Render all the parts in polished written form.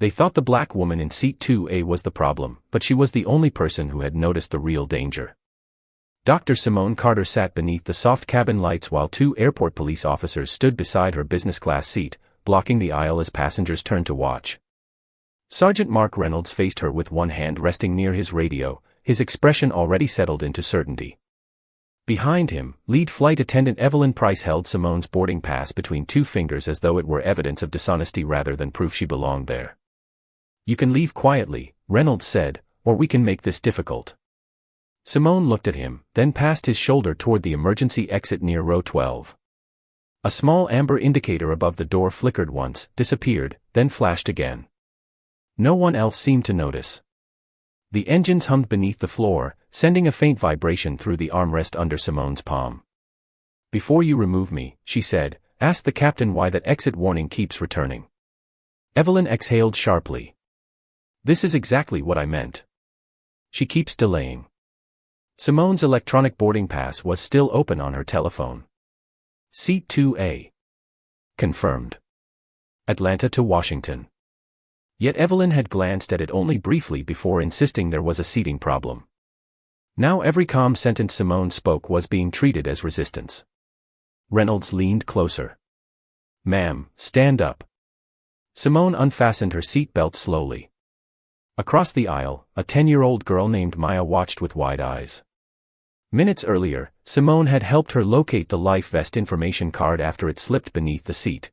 They thought the black woman in seat 2A was the problem, but she was the only person who had noticed the real danger. Dr. Simone Carter sat beneath the soft cabin lights while two airport police officers stood beside her business class seat, blocking the aisle as passengers turned to watch. Sergeant Mark Reynolds faced her with one hand resting near his radio, his expression already settled into certainty. Behind him, lead flight attendant Evelyn Price held Simone's boarding pass between two fingers as though it were evidence of dishonesty rather than proof she belonged there. "You can leave quietly," Reynolds said, "or we can make this difficult." Simone looked at him, then passed his shoulder toward the emergency exit near row 12. A small amber indicator above the door flickered once, disappeared, then flashed again. No one else seemed to notice. The engines hummed beneath the floor, sending a faint vibration through the armrest under Simone's palm. "Before you remove me," she said, "ask the captain why that exit warning keeps returning." Evelyn exhaled sharply. "This is exactly what I meant. She keeps delaying." Simone's electronic boarding pass was still open on her telephone. Seat 2A. Confirmed. Atlanta to Washington. Yet Evelyn had glanced at it only briefly before insisting there was a seating problem. Now every calm sentence Simone spoke was being treated as resistance. Reynolds leaned closer. "Ma'am, stand up." Simone unfastened her seat belt slowly. Across the aisle, a 10-year-old girl named Maya watched with wide eyes. Minutes earlier, Simone had helped her locate the life vest information card after it slipped beneath the seat.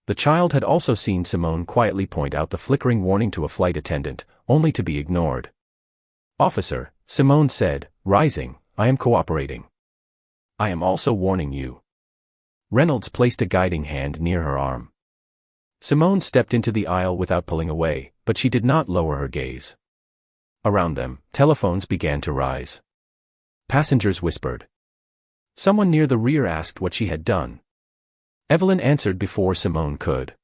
The child had also seen Simone quietly point out the flickering warning to a flight attendant, only to be ignored. "Officer," Simone said, rising, "I am cooperating. I am also warning you." Reynolds placed a guiding hand near her arm. Simone stepped into the aisle without pulling away, but she did not lower her gaze. Around them, telephones began to rise. Passengers whispered. Someone near the rear asked what she had done. Evelyn answered before Simone could.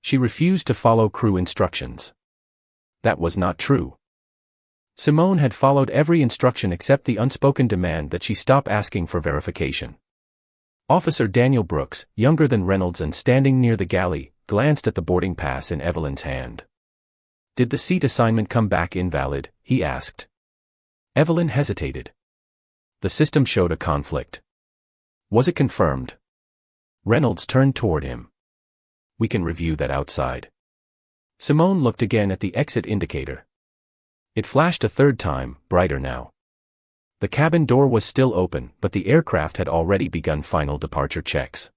She refused to follow crew instructions. That was not true. Simone had followed every instruction except the unspoken demand that she stop asking for verification. Officer Daniel Brooks, younger than Reynolds and standing near the galley, glanced at the boarding pass in Evelyn's hand. "Did the seat assignment come back invalid?" he asked. Evelyn hesitated. The system showed a conflict. "Was it confirmed?" Reynolds turned toward him. "We can review that outside." Simone looked again at the exit indicator. It flashed a third time, brighter now. The cabin door was still open, but the aircraft had already begun final departure checks.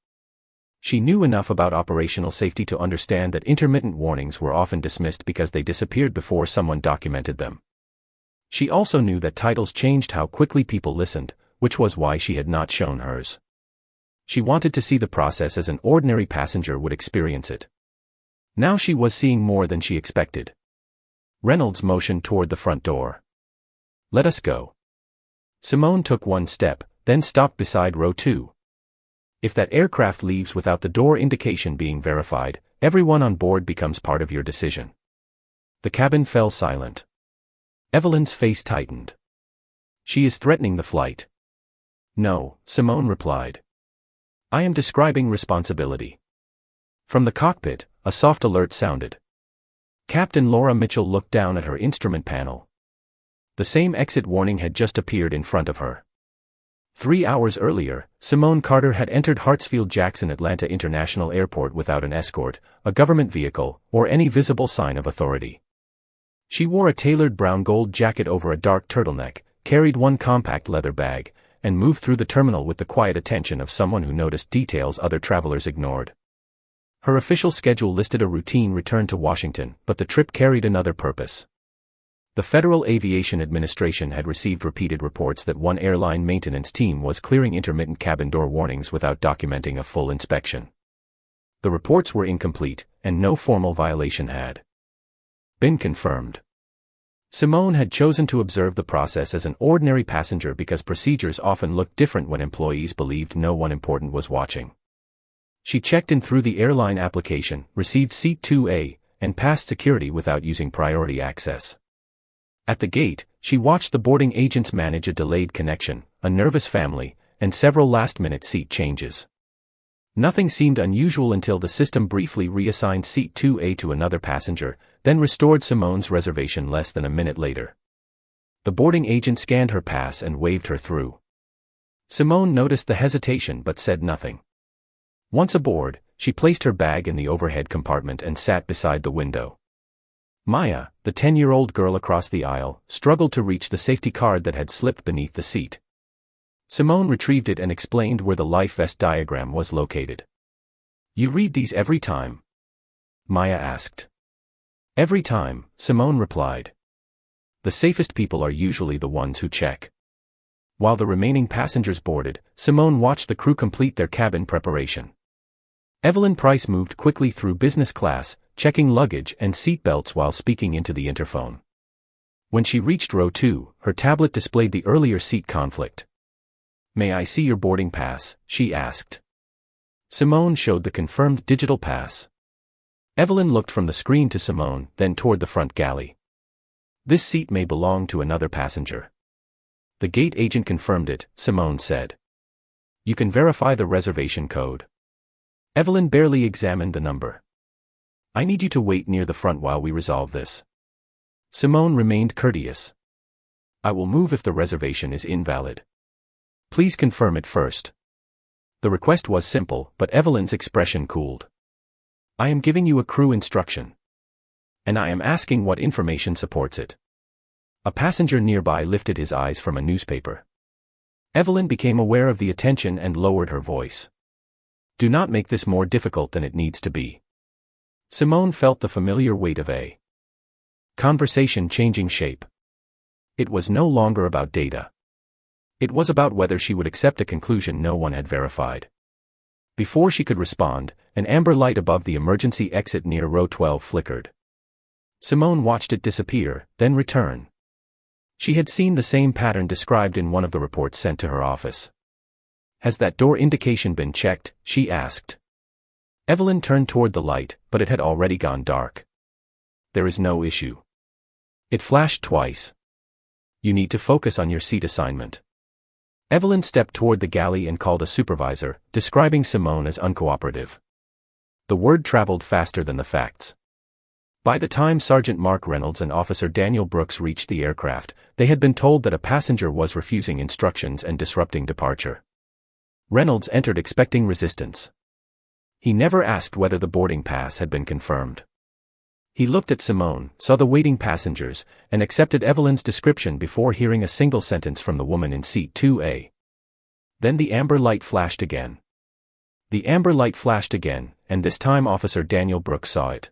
She knew enough about operational safety to understand that intermittent warnings were often dismissed because they disappeared before someone documented them. She also knew that titles changed how quickly people listened, which was why she had not shown hers. She wanted to see the process as an ordinary passenger would experience it. Now she was seeing more than she expected. Reynolds motioned toward the front door. "Let us go." Simone took one step, then stopped beside row 2. "If that aircraft leaves without the door indication being verified, everyone on board becomes part of your decision." The cabin fell silent. Evelyn's face tightened. "She is threatening the flight." "No," Simone replied. "I am describing responsibility." From the cockpit, a soft alert sounded. Captain Laura Mitchell looked down at her instrument panel. The same exit warning had just appeared in front of her. 3 hours earlier, Simone Carter had entered Hartsfield-Jackson Atlanta International Airport without an escort, a government vehicle, or any visible sign of authority. She wore a tailored brown-gold jacket over a dark turtleneck, carried one compact leather bag, and moved through the terminal with the quiet attention of someone who noticed details other travelers ignored. Her official schedule listed a routine return to Washington, but the trip carried another purpose. The Federal Aviation Administration had received repeated reports that one airline maintenance team was clearing intermittent cabin door warnings without documenting a full inspection. The reports were incomplete, and no formal violation had been confirmed. Simone had chosen to observe the process as an ordinary passenger because procedures often looked different when employees believed no one important was watching. She checked in through the airline application, received seat 2A, and passed security without using priority access. At the gate, she watched the boarding agents manage a delayed connection, a nervous family, and several last-minute seat changes. Nothing seemed unusual until the system briefly reassigned seat 2A to another passenger, then restored Simone's reservation less than a minute later. The boarding agent scanned her pass and waved her through. Simone noticed the hesitation but said nothing. Once aboard, she placed her bag in the overhead compartment and sat beside the window. Maya, the 10-year-old girl across the aisle, struggled to reach the safety card that had slipped beneath the seat. Simone retrieved it and explained where the life vest diagram was located. "You read these every time?" Maya asked. "Every time," Simone replied. "The safest people are usually the ones who check." While the remaining passengers boarded, Simone watched the crew complete their cabin preparation. Evelyn Price moved quickly through business class, checking luggage and seat belts while speaking into the interphone. When she reached row 2, her tablet displayed the earlier seat conflict. "May I see your boarding pass?" she asked. Simone showed the confirmed digital pass. Evelyn looked from the screen to Simone, then toward the front galley. "This seat may belong to another passenger." "The gate agent confirmed it," Simone said. "You can verify the reservation code." Evelyn barely examined the number. "I need you to wait near the front while we resolve this." Simone remained courteous. "I will move if the reservation is invalid. Please confirm it first." The request was simple, but Evelyn's expression cooled. "I am giving you a crew instruction. And I am asking what information supports it." A passenger nearby lifted his eyes from a newspaper. Evelyn became aware of the attention and lowered her voice. "Do not make this more difficult than it needs to be." Simone felt the familiar weight of a conversation changing shape. It was no longer about data. It was about whether she would accept a conclusion no one had verified. Before she could respond, an amber light above the emergency exit near row 12 flickered. Simone watched it disappear, then return. She had seen the same pattern described in one of the reports sent to her office. "Has that door indication been checked?" she asked. Evelyn turned toward the light, but it had already gone dark. "There is no issue." It flashed twice. "You need to focus on your seat assignment." Evelyn stepped toward the galley and called a supervisor, describing Simone as uncooperative. The word traveled faster than the facts. By the time Sergeant Mark Reynolds and Officer Daniel Brooks reached the aircraft, they had been told that a passenger was refusing instructions and disrupting departure. Reynolds entered expecting resistance. He never asked whether the boarding pass had been confirmed. He looked at Simone, saw the waiting passengers, and accepted Evelyn's description before hearing a single sentence from the woman in seat 2A. Then the amber light flashed again. The amber light flashed again, and this time Officer Daniel Brooks saw it.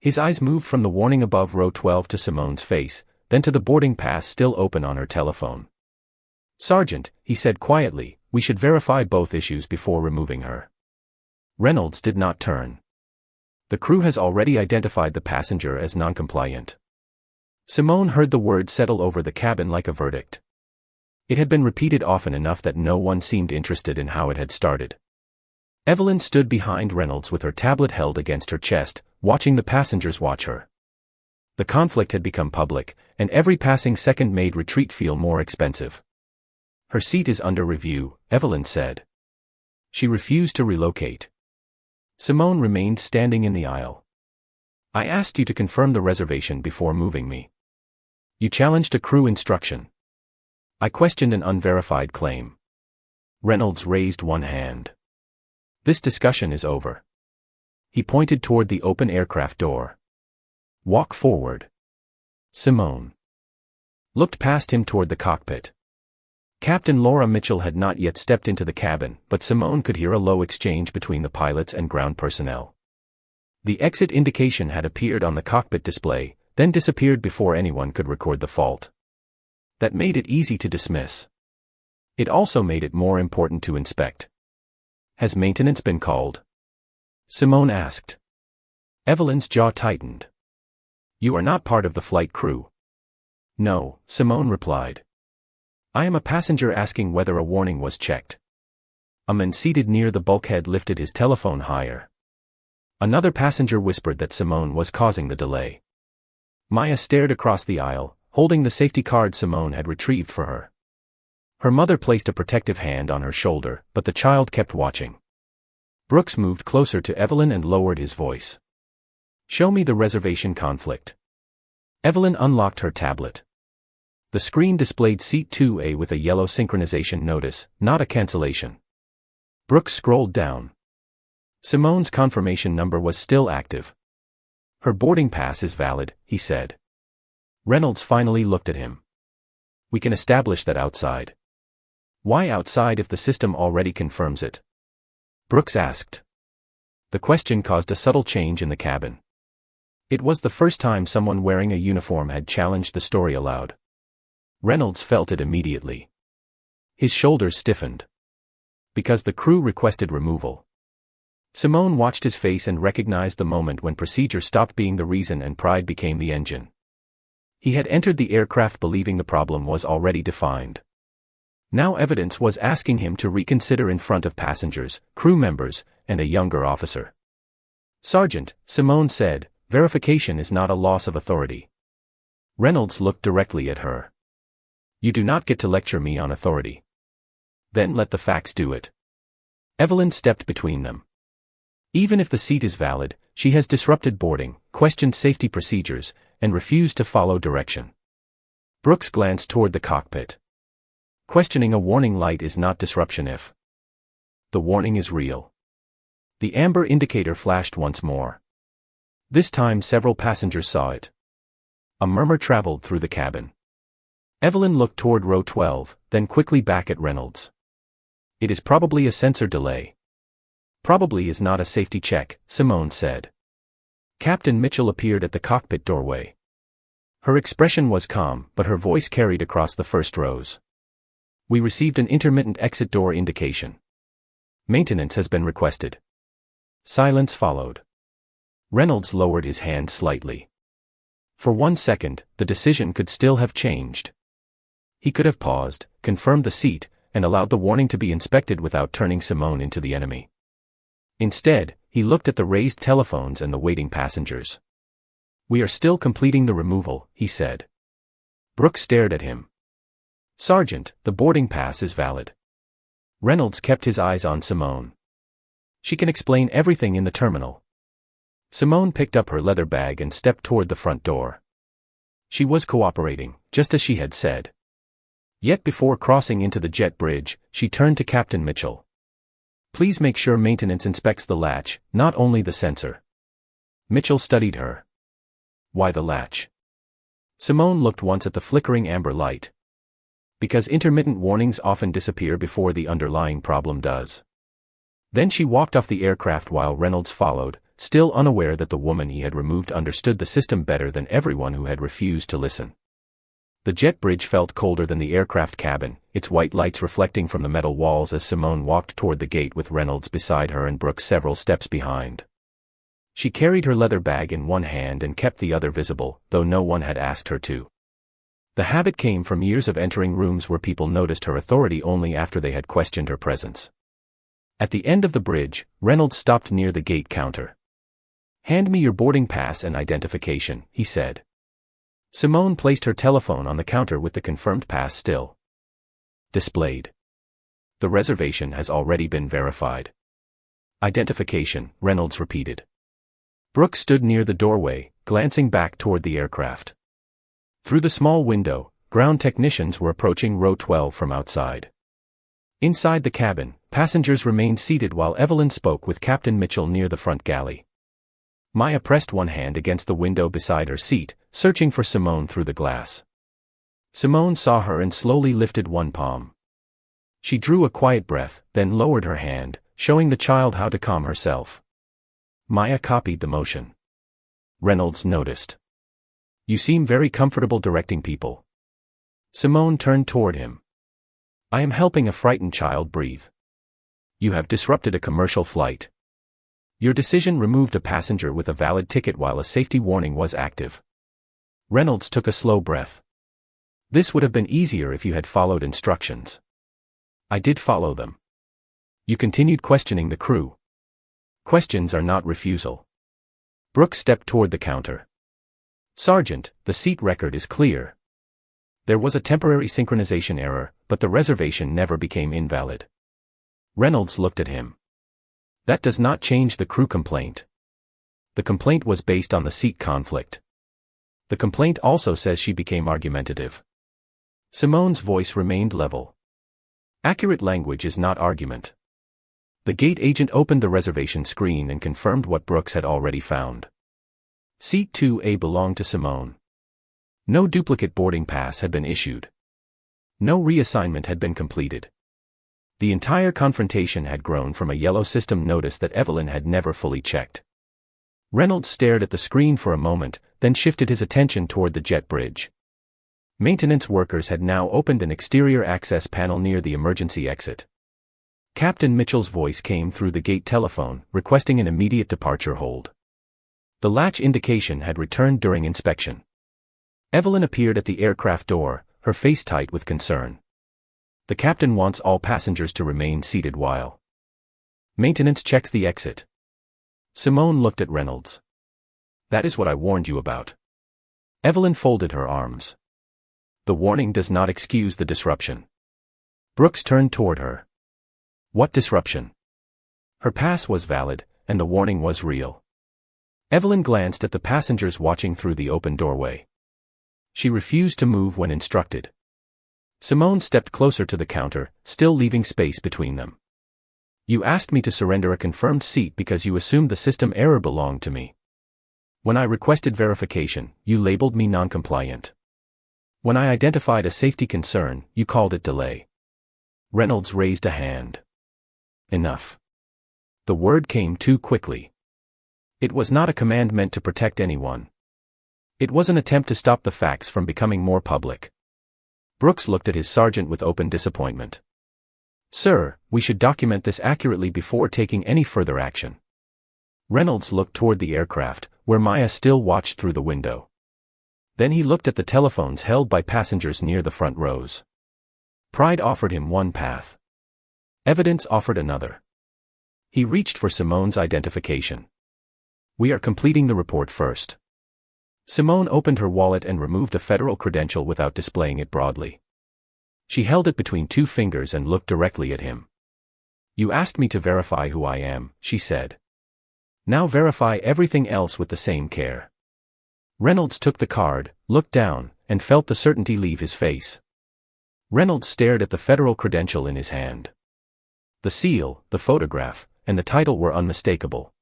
His eyes moved from the warning above row 12 to Simone's face, then to the boarding pass still open on her telephone. "Sergeant," he said quietly, "we should verify both issues before removing her." Reynolds did not turn. "The crew has already identified the passenger as noncompliant." Simone heard the word settle over the cabin like a verdict. It had been repeated often enough that no one seemed interested in how it had started. Evelyn stood behind Reynolds with her tablet held against her chest, watching the passengers watch her. The conflict had become public, and every passing second made retreat feel more expensive. "Her seat is under review," Evelyn said. She refused to relocate. Simone remained standing in the aisle. "I asked you to confirm the reservation before moving me. You challenged a crew instruction. I questioned an unverified claim." Reynolds raised one hand. "This discussion is over." He pointed toward the open aircraft door. "Walk forward." Simone looked past him toward the cockpit. Captain Laura Mitchell had not yet stepped into the cabin, but Simone could hear a low exchange between the pilots and ground personnel. The exit indication had appeared on the cockpit display, then disappeared before anyone could record the fault. That made it easy to dismiss. It also made it more important to inspect. "Has maintenance been called?" Simone asked. Evelyn's jaw tightened. "You are not part of the flight crew." "No," Simone replied. "I am a passenger asking whether a warning was checked." A man seated near the bulkhead lifted his telephone higher. Another passenger whispered that Simone was causing the delay. Maya stared across the aisle, holding the safety card Simone had retrieved for her. Her mother placed a protective hand on her shoulder, but the child kept watching. Brooks moved closer to Evelyn and lowered his voice. Show me the reservation conflict. Evelyn unlocked her tablet. The screen displayed Seat 2A with a yellow synchronization notice, not a cancellation. Brooks scrolled down. Simone's confirmation number was still active. Her boarding pass is valid, he said. Reynolds finally looked at him. We can establish that outside. Why outside if the system already confirms it? Brooks asked. The question caused a subtle change in the cabin. It was the first time someone wearing a uniform had challenged the story aloud. Reynolds felt it immediately. His shoulders stiffened. Because the crew requested removal. Simone watched his face and recognized the moment when procedure stopped being the reason and pride became the engine. He had entered the aircraft believing the problem was already defined. Now evidence was asking him to reconsider in front of passengers, crew members, and a younger officer. Sergeant, Simone said, verification is not a loss of authority. Reynolds looked directly at her. You do not get to lecture me on authority. Then let the facts do it. Evelyn stepped between them. Even if the seat is valid, she has disrupted boarding, questioned safety procedures, and refused to follow direction. Brooks glanced toward the cockpit. Questioning a warning light is not disruption if the warning is real. The amber indicator flashed once more. This time several passengers saw it. A murmur traveled through the cabin. Evelyn looked toward row 12, then quickly back at Reynolds. It is probably a sensor delay. Probably is not a safety check, Simone said. Captain Mitchell appeared at the cockpit doorway. Her expression was calm, but her voice carried across the first rows. We received an intermittent exit door indication. Maintenance has been requested. Silence followed. Reynolds lowered his hand slightly. For 1 second, the decision could still have changed. He could have paused, confirmed the seat, and allowed the warning to be inspected without turning Simone into the enemy. Instead, he looked at the raised telephones and the waiting passengers. We are still completing the removal, he said. Brooks stared at him. Sergeant, the boarding pass is valid. Reynolds kept his eyes on Simone. She can explain everything in the terminal. Simone picked up her leather bag and stepped toward the front door. She was cooperating, just as she had said. Yet before crossing into the jet bridge, she turned to Captain Mitchell. Please make sure maintenance inspects the latch, not only the sensor. Mitchell studied her. Why the latch? Simone looked once at the flickering amber light. Because intermittent warnings often disappear before the underlying problem does. Then she walked off the aircraft while Reynolds followed, still unaware that the woman he had removed understood the system better than everyone who had refused to listen. The jet bridge felt colder than the aircraft cabin, its white lights reflecting from the metal walls as Simone walked toward the gate with Reynolds beside her and Brooks several steps behind. She carried her leather bag in one hand and kept the other visible, though no one had asked her to. The habit came from years of entering rooms where people noticed her authority only after they had questioned her presence. At the end of the bridge, Reynolds stopped near the gate counter. Hand me your boarding pass and identification, he said. Simone placed her telephone on the counter with the confirmed pass still displayed. The reservation has already been verified. Identification, Reynolds repeated. Brooks stood near the doorway, glancing back toward the aircraft. Through the small window, ground technicians were approaching row 12 from outside. Inside the cabin, passengers remained seated while Evelyn spoke with Captain Mitchell near the front galley. Maya pressed one hand against the window beside her seat, searching for Simone through the glass. Simone saw her and slowly lifted one palm. She drew a quiet breath, then lowered her hand, showing the child how to calm herself. Maya copied the motion. Reynolds noticed. You seem very comfortable directing people. Simone turned toward him. I am helping a frightened child breathe. You have disrupted a commercial flight. Your decision removed a passenger with a valid ticket while a safety warning was active. Reynolds took a slow breath. This would have been easier if you had followed instructions. I did follow them. You continued questioning the crew. Questions are not refusal. Brooks stepped toward the counter. Sergeant, the seat record is clear. There was a temporary synchronization error, but the reservation never became invalid. Reynolds looked at him. That does not change the crew complaint. The complaint was based on the seat conflict. The complaint also says she became argumentative. Simone's voice remained level. Accurate language is not argument. The gate agent opened the reservation screen and confirmed what Brooks had already found. Seat 2A belonged to Simone. No duplicate boarding pass had been issued. No reassignment had been completed. The entire confrontation had grown from a yellow system notice that Evelyn had never fully checked. Reynolds stared at the screen for a moment, then shifted his attention toward the jet bridge. Maintenance workers had now opened an exterior access panel near the emergency exit. Captain Mitchell's voice came through the gate telephone, requesting an immediate departure hold. The latch indication had returned during inspection. Evelyn appeared at the aircraft door, her face tight with concern. The captain wants all passengers to remain seated while maintenance checks the exit. Simone looked at Reynolds. That is what I warned you about. Evelyn folded her arms. The warning does not excuse the disruption. Brooks turned toward her. What disruption? Her pass was valid, and the warning was real. Evelyn glanced at the passengers watching through the open doorway. She refused to move when instructed. Simone stepped closer to the counter, still leaving space between them. You asked me to surrender a confirmed seat because you assumed the system error belonged to me. When I requested verification, you labeled me noncompliant. When I identified a safety concern, you called it delay. Reynolds raised a hand. Enough. The word came too quickly. It was not a command meant to protect anyone. It was an attempt to stop the facts from becoming more public. Brooks looked at his sergeant with open disappointment. Sir, we should document this accurately before taking any further action. Reynolds looked toward the aircraft, where Maya still watched through the window. Then he looked at the telephones held by passengers near the front rows. Pride offered him one path. Evidence offered another. He reached for Simone's identification. We are completing the report first. Simone opened her wallet and removed a federal credential without displaying it broadly. She held it between two fingers and looked directly at him. You asked me to verify who I am, she said. Now verify everything else with the same care. Reynolds took the card, looked down, and felt the certainty leave his face. Reynolds stared at the federal credential in his hand. The seal, the photograph, and the title were unmistakable.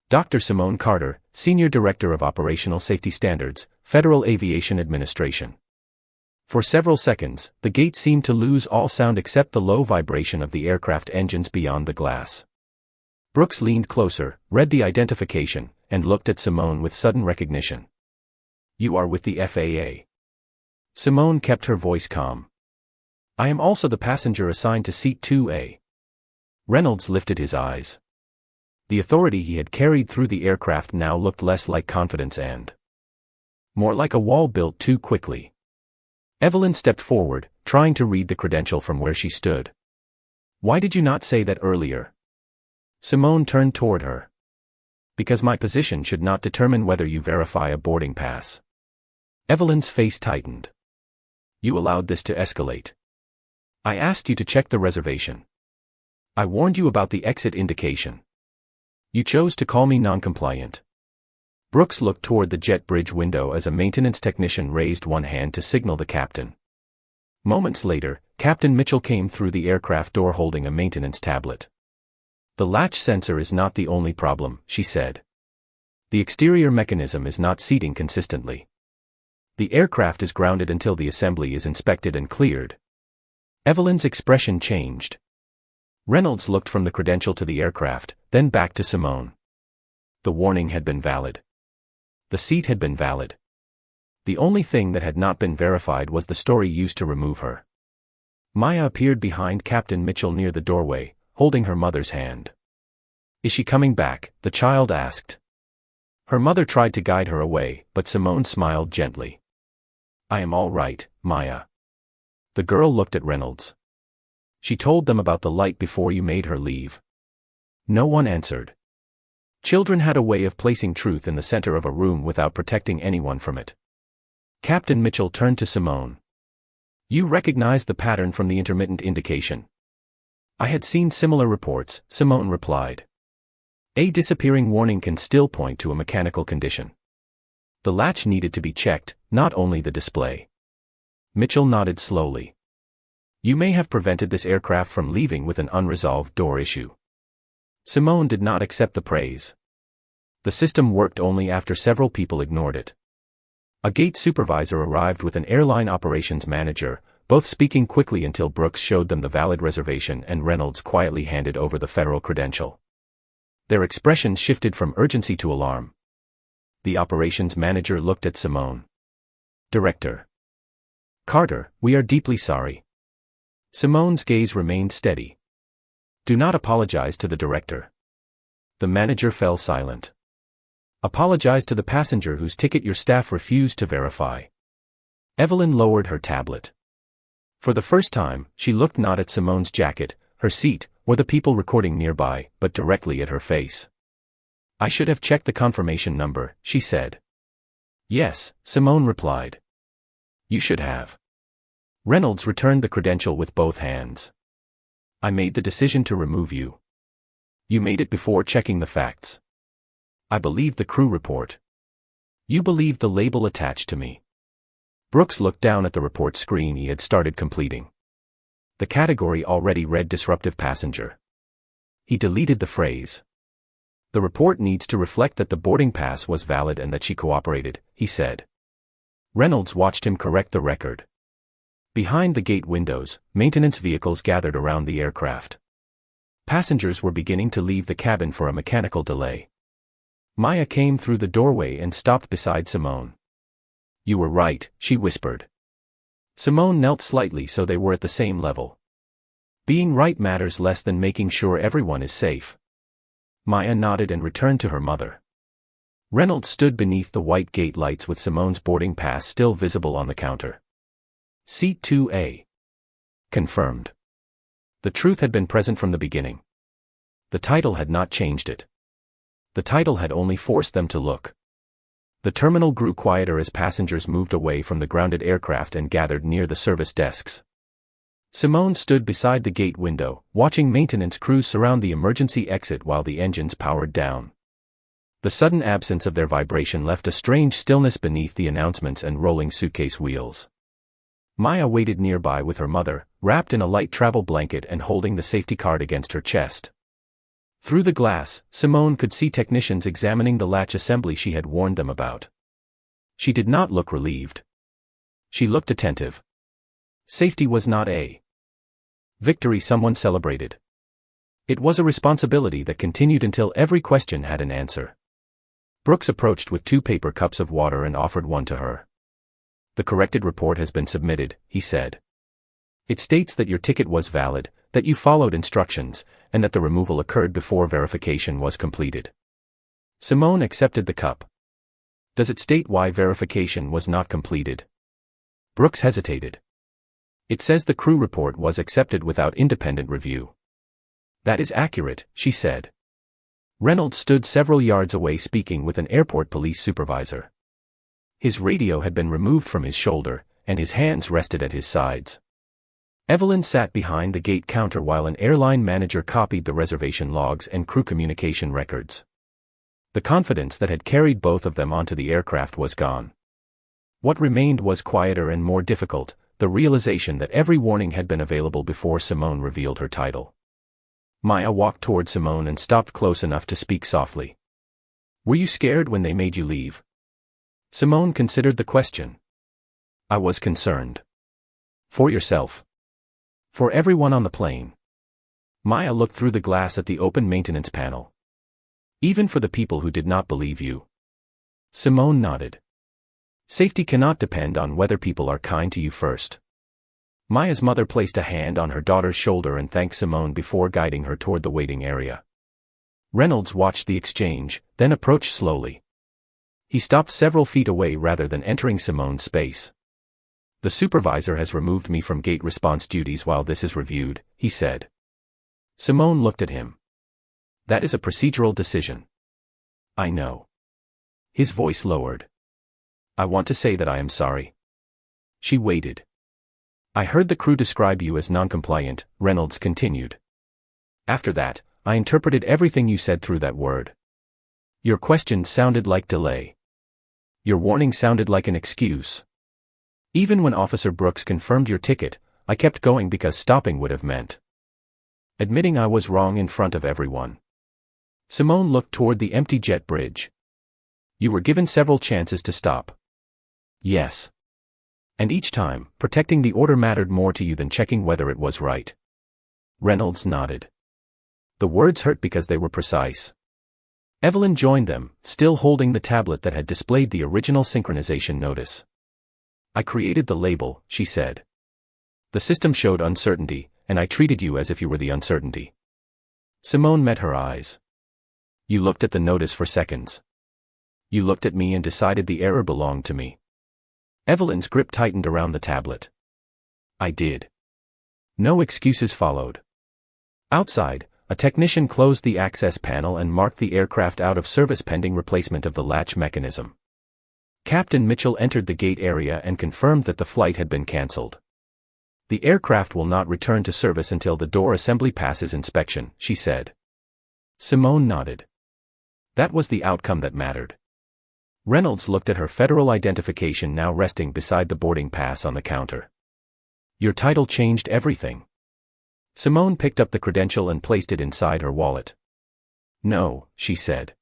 Dr. Simone Carter, Senior Director of Operational Safety Standards, Federal Aviation Administration. For several seconds, the gate seemed to lose all sound except the low vibration of the aircraft engines beyond the glass. Brooks leaned closer, read the identification, and looked at Simone with sudden recognition. You are with the FAA. Simone kept her voice calm. I am also the passenger assigned to seat 2A. Reynolds lifted his eyes. The authority he had carried through the aircraft now looked less like confidence and more like a wall built too quickly. Evelyn stepped forward, trying to read the credential from where she stood. Why did you not say that earlier? Simone turned toward her. Because my position should not determine whether you verify a boarding pass. Evelyn's face tightened. You allowed this to escalate. I asked you to check the reservation. I warned you about the exit indication. You chose to call me noncompliant. Brooks looked toward the jet bridge window as a maintenance technician raised one hand to signal the captain. Moments later, Captain Mitchell came through the aircraft door holding a maintenance tablet. The latch sensor is not the only problem, she said. The exterior mechanism is not seating consistently. The aircraft is grounded until the assembly is inspected and cleared. Evelyn's expression changed. Reynolds looked from the credential to the aircraft, then back to Simone. The warning had been valid. The seat had been valid. The only thing that had not been verified was the story used to remove her. Maya appeared behind Captain Mitchell near the doorway, holding her mother's hand. Is she coming back? The child asked. Her mother tried to guide her away, but Simone smiled gently. I am all right, Maya. The girl looked at Reynolds. She told them about the light before you made her leave. No one answered. Children had a way of placing truth in the center of a room without protecting anyone from it. Captain Mitchell turned to Simone. You recognized the pattern from the intermittent indication. I had seen similar reports, Simone replied. A disappearing warning can still point to a mechanical condition. The latch needed to be checked, not only the display. Mitchell nodded slowly. You may have prevented this aircraft from leaving with an unresolved door issue. Simone did not accept the praise. The system worked only after several people ignored it. A gate supervisor arrived with an airline operations manager, both speaking quickly until Brooks showed them the valid reservation and Reynolds quietly handed over the federal credential. Their expressions shifted from urgency to alarm. The operations manager looked at Simone. Director Carter, we are deeply sorry. Simone's gaze remained steady. Do not apologize to the director. The manager fell silent. Apologize to the passenger whose ticket your staff refused to verify. Evelyn lowered her tablet. For the first time, she looked not at Simone's jacket, her seat, or the people recording nearby, but directly at her face. I should have checked the confirmation number, she said. Yes, Simone replied. You should have. Reynolds returned the credential with both hands. I made the decision to remove you. You made it before checking the facts. I believed the crew report. You believed the label attached to me. Brooks looked down at the report screen he had started completing. The category already read disruptive passenger. He deleted the phrase. The report needs to reflect that the boarding pass was valid and that she cooperated, he said. Reynolds watched him correct the record. Behind the gate windows, maintenance vehicles gathered around the aircraft. Passengers were beginning to leave the cabin for a mechanical delay. Maya came through the doorway and stopped beside Simone. You were right, she whispered. Simone knelt slightly so they were at the same level. Being right matters less than making sure everyone is safe. Maya nodded and returned to her mother. Reynolds stood beneath the white gate lights with Simone's boarding pass still visible on the counter. Seat 2A. Confirmed. The truth had been present from the beginning. The title had not changed it. The title had only forced them to look. The terminal grew quieter as passengers moved away from the grounded aircraft and gathered near the service desks. Simone stood beside the gate window, watching maintenance crews surround the emergency exit while the engines powered down. The sudden absence of their vibration left a strange stillness beneath the announcements and rolling suitcase wheels. Maya waited nearby with her mother, wrapped in a light travel blanket and holding the safety card against her chest. Through the glass, Simone could see technicians examining the latch assembly she had warned them about. She did not look relieved. She looked attentive. Safety was not a victory someone celebrated. It was a responsibility that continued until every question had an answer. Brooks approached with 2 paper cups of water and offered one to her. The corrected report has been submitted, he said. It states that your ticket was valid, that you followed instructions, and that the removal occurred before verification was completed. Simone accepted the cup. Does it state why verification was not completed? Brooks hesitated. It says the crew report was accepted without independent review. That is accurate, she said. Reynolds stood several yards away speaking with an airport police supervisor. His radio had been removed from his shoulder, and his hands rested at his sides. Evelyn sat behind the gate counter while an airline manager copied the reservation logs and crew communication records. The confidence that had carried both of them onto the aircraft was gone. What remained was quieter and more difficult, the realization that every warning had been available before Simone revealed her title. Maya walked toward Simone and stopped close enough to speak softly. Were you scared when they made you leave? Simone considered the question. I was concerned. For yourself. For everyone on the plane. Maya looked through the glass at the open maintenance panel. Even for the people who did not believe you. Simone nodded. Safety cannot depend on whether people are kind to you first. Maya's mother placed a hand on her daughter's shoulder and thanked Simone before guiding her toward the waiting area. Reynolds watched the exchange, then approached slowly. He stopped several feet away rather than entering Simone's space. The supervisor has removed me from gate response duties while this is reviewed, he said. Simone looked at him. That is a procedural decision. I know. His voice lowered. I want to say that I am sorry. She waited. I heard the crew describe you as noncompliant, Reynolds continued. After that, I interpreted everything you said through that word. Your question sounded like delay. Your warning sounded like an excuse. Even when Officer Brooks confirmed your ticket, I kept going because stopping would have meant admitting I was wrong in front of everyone. Simone looked toward the empty jet bridge. You were given several chances to stop. Yes. And each time, protecting the order mattered more to you than checking whether it was right. Reynolds nodded. The words hurt because they were precise. Evelyn joined them, still holding the tablet that had displayed the original synchronization notice. I created the label, she said. The system showed uncertainty, and I treated you as if you were the uncertainty. Simone met her eyes. You looked at the notice for seconds. You looked at me and decided the error belonged to me. Evelyn's grip tightened around the tablet. I did. No excuses followed. Outside, a technician closed the access panel and marked the aircraft out of service pending replacement of the latch mechanism. Captain Mitchell entered the gate area and confirmed that the flight had been cancelled. The aircraft will not return to service until the door assembly passes inspection, she said. Simone nodded. That was the outcome that mattered. Reynolds looked at her federal identification now resting beside the boarding pass on the counter. Your title changed everything. Simone picked up the credential and placed it inside her wallet. No, she said.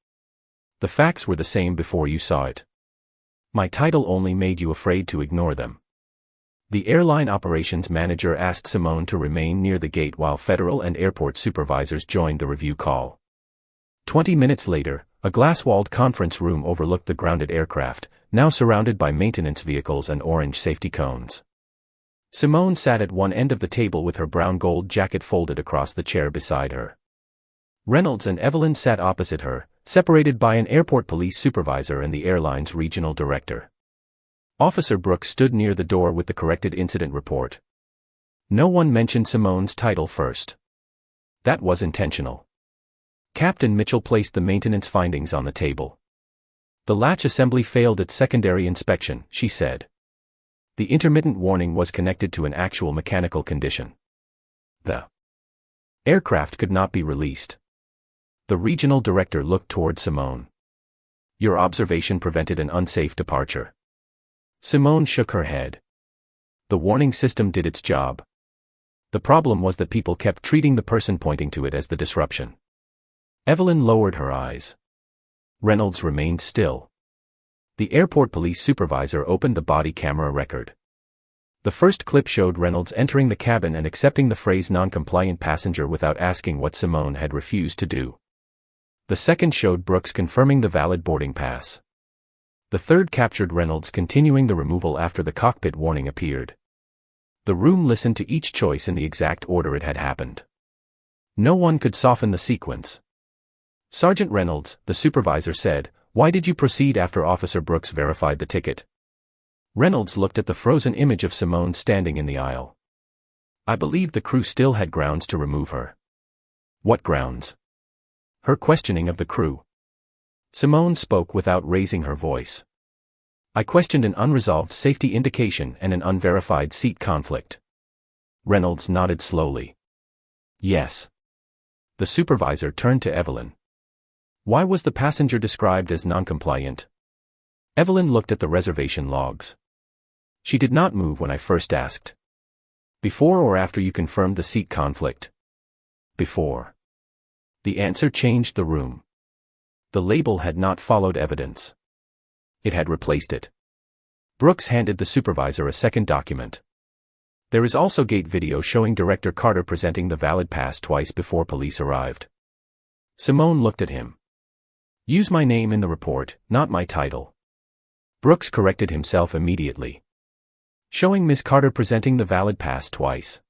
The facts were the same before you saw it. My title only made you afraid to ignore them. The airline operations manager asked Simone to remain near the gate while federal and airport supervisors joined the review call. 20 minutes later, a glass-walled conference room overlooked the grounded aircraft, now surrounded by maintenance vehicles and orange safety cones. Simone sat at one end of the table with her brown gold jacket folded across the chair beside her. Reynolds and Evelyn sat opposite her, separated by an airport police supervisor and the airline's regional director. Officer Brooks stood near the door with the corrected incident report. No one mentioned Simone's title first. That was intentional. Captain Mitchell placed the maintenance findings on the table. The latch assembly failed its secondary inspection, she said. The intermittent warning was connected to an actual mechanical condition. The aircraft could not be released. The regional director looked toward Simone. Your observation prevented an unsafe departure. Simone shook her head. The warning system did its job. The problem was that people kept treating the person pointing to it as the disruption. Evelyn lowered her eyes. Reynolds remained still. The airport police supervisor opened the body camera record. The first clip showed Reynolds entering the cabin and accepting the phrase noncompliant passenger without asking what Simone had refused to do. The second showed Brooks confirming the valid boarding pass. The third captured Reynolds continuing the removal after the cockpit warning appeared. The room listened to each choice in the exact order it had happened. No one could soften the sequence. Sergeant Reynolds, the supervisor said, why did you proceed after Officer Brooks verified the ticket? Reynolds looked at the frozen image of Simone standing in the aisle. I believed the crew still had grounds to remove her. What grounds? Her questioning of the crew. Simone spoke without raising her voice. I questioned an unresolved safety indication and an unverified seat conflict. Reynolds nodded slowly. Yes. The supervisor turned to Evelyn. Why was the passenger described as noncompliant? Evelyn looked at the reservation logs. She did not move when I first asked. Before or after you confirmed the seat conflict? Before. The answer changed the room. The label had not followed evidence. It had replaced it. Brooks handed the supervisor a second document. There is also gate video showing Director Carter presenting the valid pass twice before police arrived. Simone looked at him. Use my name in the report, not my title. Brooks corrected himself immediately. Showing Ms. Carter presenting the valid pass twice.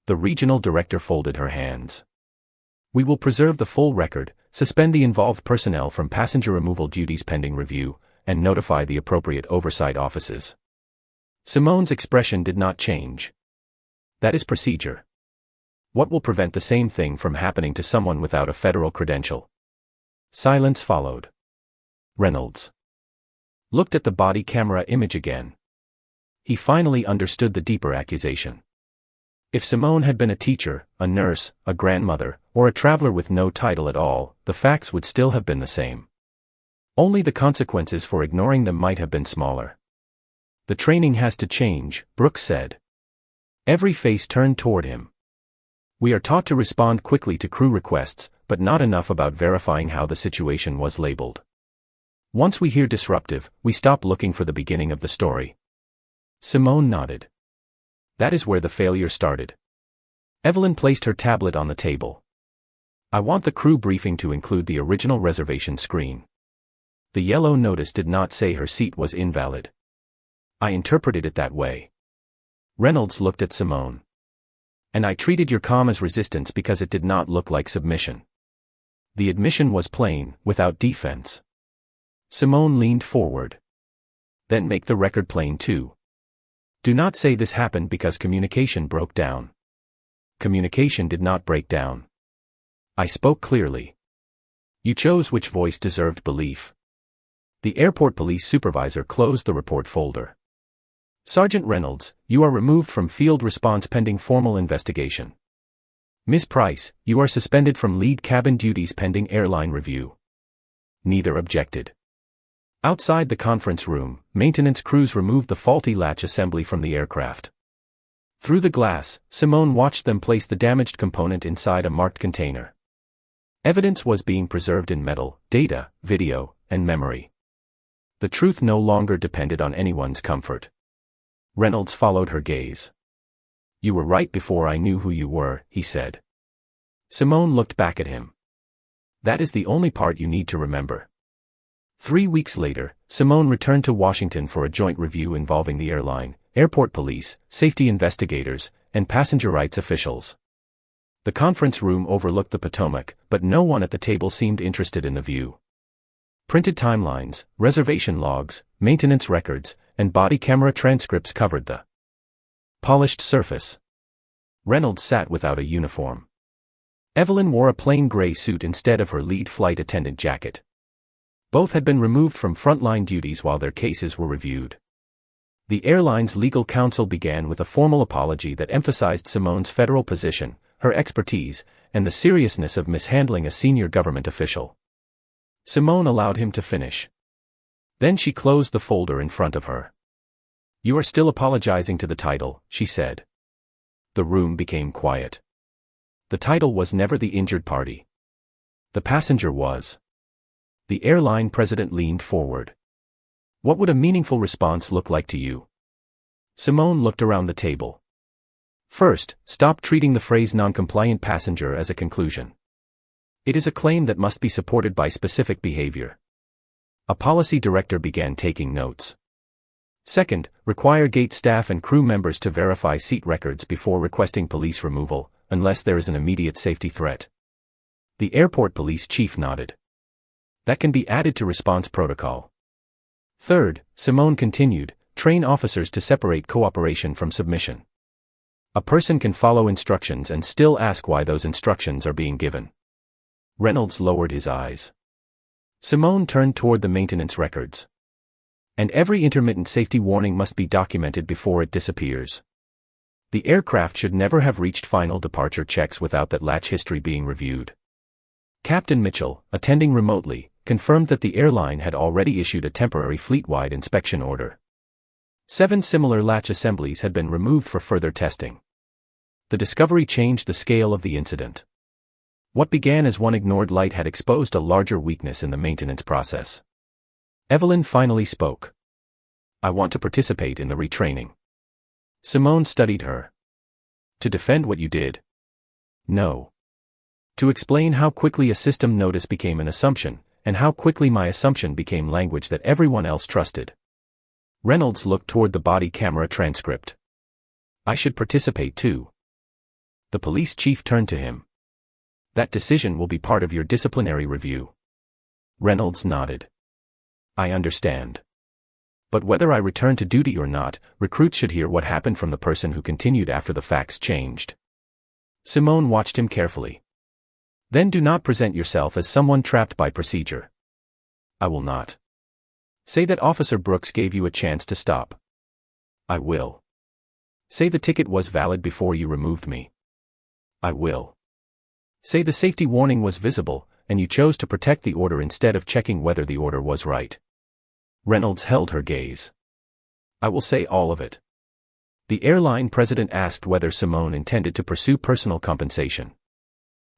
The regional director folded her hands. We will preserve the full record, suspend the involved personnel from passenger removal duties pending review, and notify the appropriate oversight offices. Simone's expression did not change. That is procedure. What will prevent the same thing from happening to someone without a federal credential? Silence followed. Reynolds looked at the body camera image again. He finally understood the deeper accusation. If Simone had been a teacher, a nurse, a grandmother, or a traveler with no title at all, the facts would still have been the same. Only the consequences for ignoring them might have been smaller. The training has to change, Brooks said. Every face turned toward him. We are taught to respond quickly to crew requests, but not enough about verifying how the situation was labeled. Once we hear disruptive, we stop looking for the beginning of the story. Simone nodded. That is where the failure started. Evelyn placed her tablet on the table. I want the crew briefing to include the original reservation screen. The yellow notice did not say her seat was invalid. I interpreted it that way. Reynolds looked at Simone. And I treated your calm as resistance because it did not look like submission. The admission was plain, without defense. Simone leaned forward. Then make the record plain too. Do not say this happened because communication broke down. Communication did not break down. I spoke clearly. You chose which voice deserved belief. The airport police supervisor closed the report folder. Sergeant Reynolds, you are removed from field response pending formal investigation. Ms. Price, you are suspended from lead cabin duties pending airline review. Neither objected. Outside the conference room, maintenance crews removed the faulty latch assembly from the aircraft. Through the glass, Simone watched them place the damaged component inside a marked container. Evidence was being preserved in metal, data, video, and memory. The truth no longer depended on anyone's comfort. Reynolds followed her gaze. You were right before I knew who you were, he said. Simone looked back at him. That is the only part you need to remember. 3 weeks later, Simone returned to Washington for a joint review involving the airline, airport police, safety investigators, and passenger rights officials. The conference room overlooked the Potomac, but no one at the table seemed interested in the view. Printed timelines, reservation logs, maintenance records, and body camera transcripts covered the polished surface. Reynolds sat without a uniform. Evelyn wore a plain gray suit instead of her lead flight attendant jacket. Both had been removed from frontline duties while their cases were reviewed. The airline's legal counsel began with a formal apology that emphasized Simone's federal position, her expertise, and the seriousness of mishandling a senior government official. Simone allowed him to finish. Then she closed the folder in front of her. You are still apologizing to the title, she said. The room became quiet. The title was never the injured party. The passenger was. The airline president leaned forward. What would a meaningful response look like to you? Simone looked around the table. First, stop treating the phrase noncompliant passenger as a conclusion. It is a claim that must be supported by specific behavior. A policy director began taking notes. Second, require gate staff and crew members to verify seat records before requesting police removal, unless there is an immediate safety threat. The airport police chief nodded. That can be added to response protocol. Third, Simone continued, train officers to separate cooperation from submission. A person can follow instructions and still ask why those instructions are being given. Reynolds lowered his eyes. Simone turned toward the maintenance records. And every intermittent safety warning must be documented before it disappears. The aircraft should never have reached final departure checks without that latch history being reviewed. Captain Mitchell, attending remotely, confirmed that the airline had already issued a temporary fleet-wide inspection order. 7 similar latch assemblies had been removed for further testing. The discovery changed the scale of the incident. What began as one ignored light had exposed a larger weakness in the maintenance process. Evelyn finally spoke. I want to participate in the retraining. Simone studied her. To defend what you did? No. To explain how quickly a system notice became an assumption, and how quickly my assumption became language that everyone else trusted. Reynolds looked toward the body camera transcript. I should participate too. The police chief turned to him. That decision will be part of your disciplinary review. Reynolds nodded. I understand. But whether I return to duty or not, recruits should hear what happened from the person who continued after the facts changed. Simone watched him carefully. Then do not present yourself as someone trapped by procedure. I will not. Say that Officer Brooks gave you a chance to stop. I will. Say the ticket was valid before you removed me. I will. Say the safety warning was visible, and you chose to protect the order instead of checking whether the order was right. Reynolds held her gaze. I will say all of it. The airline president asked whether Simone intended to pursue personal compensation.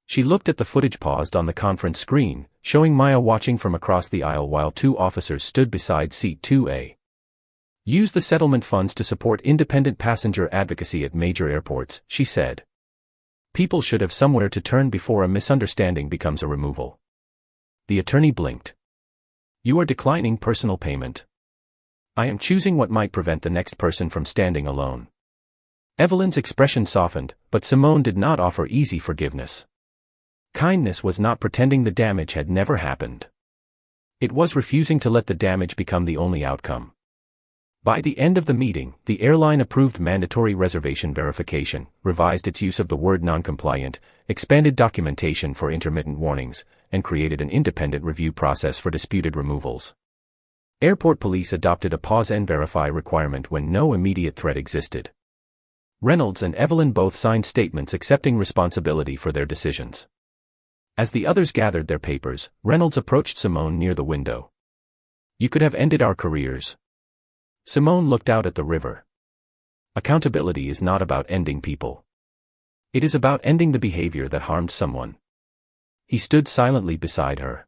She looked at the footage paused on the conference screen, showing Maya watching from across the aisle while two officers stood beside seat 2A. Use the settlement funds to support independent passenger advocacy at major airports, she said. People should have somewhere to turn before a misunderstanding becomes a removal. The attorney blinked. You are declining personal payment. I am choosing what might prevent the next person from standing alone. Evelyn's expression softened, but Simone did not offer easy forgiveness. Kindness was not pretending the damage had never happened. It was refusing to let the damage become the only outcome. By the end of the meeting, the airline approved mandatory reservation verification, revised its use of the word noncompliant, expanded documentation for intermittent warnings, and created an independent review process for disputed removals. Airport police adopted a pause and verify requirement when no immediate threat existed. Reynolds and Evelyn both signed statements accepting responsibility for their decisions. As the others gathered their papers, Reynolds approached Simone near the window. You could have ended our careers. Simone looked out at the river. Accountability is not about ending people. It is about ending the behavior that harmed someone. He stood silently beside her.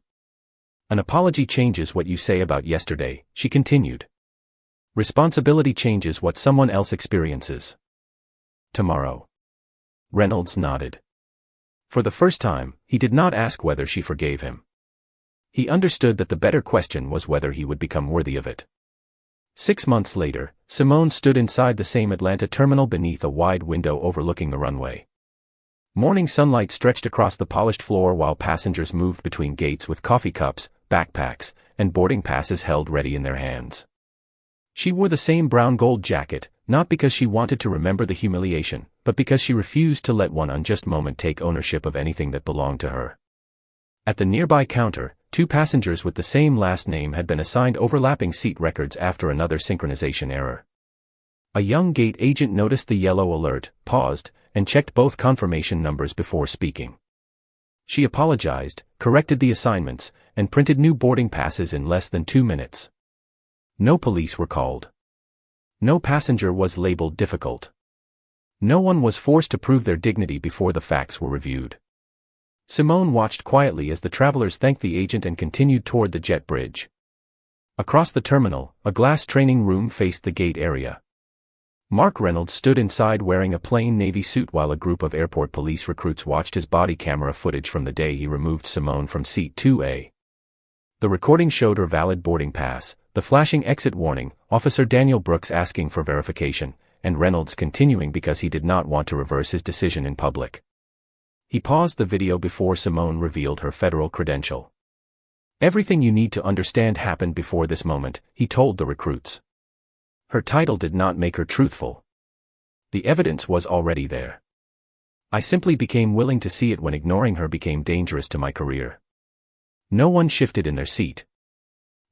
An apology changes what you say about yesterday, she continued. Responsibility changes what someone else experiences. Tomorrow. Reynolds nodded. For the first time, he did not ask whether she forgave him. He understood that the better question was whether he would become worthy of it. 6 months later, Simone stood inside the same Atlanta terminal beneath a wide window overlooking the runway. Morning sunlight stretched across the polished floor while passengers moved between gates with coffee cups, backpacks, and boarding passes held ready in their hands. She wore the same brown-gold jacket, not because she wanted to remember the humiliation, but because she refused to let one unjust moment take ownership of anything that belonged to her. At the nearby counter, 2 passengers with the same last name had been assigned overlapping seat records after another synchronization error. A young gate agent noticed the yellow alert, paused, and checked both confirmation numbers before speaking. She apologized, corrected the assignments, and printed new boarding passes in less than 2 minutes. No police were called. No passenger was labeled difficult. No one was forced to prove their dignity before the facts were reviewed. Simone watched quietly as the travelers thanked the agent and continued toward the jet bridge. Across the terminal, a glass training room faced the gate area. Mark Reynolds stood inside wearing a plain navy suit while a group of airport police recruits watched his body camera footage from the day he removed Simone from seat 2A. The recording showed her valid boarding pass, the flashing exit warning, Officer Daniel Brooks asking for verification, and Reynolds continuing because he did not want to reverse his decision in public. He paused the video before Simone revealed her federal credential. Everything you need to understand happened before this moment, he told the recruits. Her title did not make her truthful. The evidence was already there. I simply became willing to see it when ignoring her became dangerous to my career. No one shifted in their seat.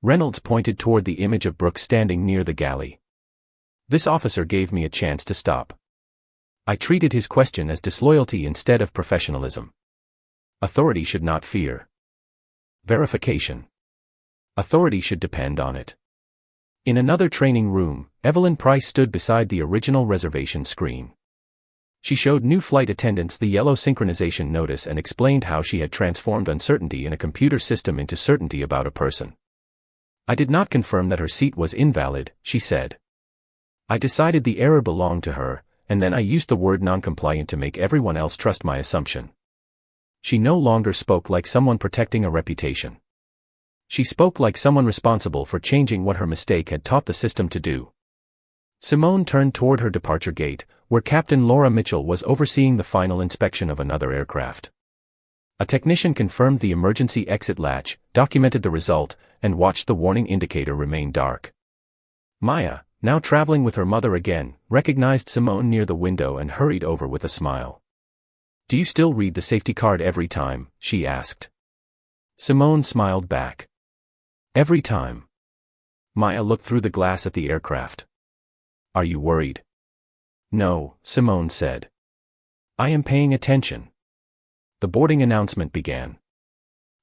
Reynolds pointed toward the image of Brooks standing near the galley. This officer gave me a chance to stop. I treated his question as disloyalty instead of professionalism. Authority should not fear verification. Authority should depend on it. In another training room, Evelyn Price stood beside the original reservation screen. She showed new flight attendants the yellow synchronization notice and explained how she had transformed uncertainty in a computer system into certainty about a person. I did not confirm that her seat was invalid, she said. I decided the error belonged to her, and then I used the word noncompliant to make everyone else trust my assumption. She no longer spoke like someone protecting a reputation. She spoke like someone responsible for changing what her mistake had taught the system to do. Simone turned toward her departure gate, where Captain Laura Mitchell was overseeing the final inspection of another aircraft. A technician confirmed the emergency exit latch, documented the result, and watched the warning indicator remain dark. Maya, now traveling with her mother again, recognized Simone near the window and hurried over with a smile. Do you still read the safety card every time? She asked. Simone smiled back. Every time. Maya looked through the glass at the aircraft. Are you worried? No, Simone said. I am paying attention. The boarding announcement began.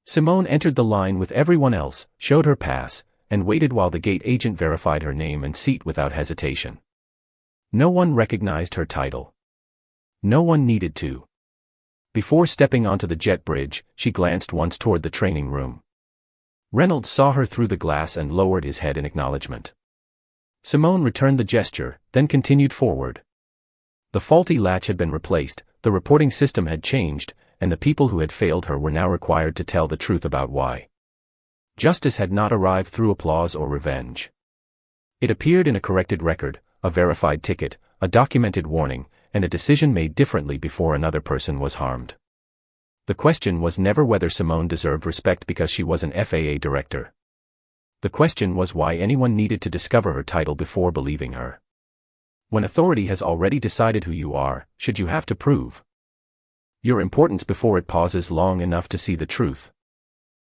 Simone entered the line with everyone else, showed her pass, and waited while the gate agent verified her name and seat without hesitation. No one recognized her title. No one needed to. Before stepping onto the jet bridge, she glanced once toward the training room. Reynolds saw her through the glass and lowered his head in acknowledgement. Simone returned the gesture, then continued forward. The faulty latch had been replaced, the reporting system had changed, and the people who had failed her were now required to tell the truth about why. Justice had not arrived through applause or revenge. It appeared in a corrected record, a verified ticket, a documented warning, and a decision made differently before another person was harmed. The question was never whether Simone deserved respect because she was an FAA director. The question was why anyone needed to discover her title before believing her. When authority has already decided who you are, should you have to prove your importance before it pauses long enough to see the truth?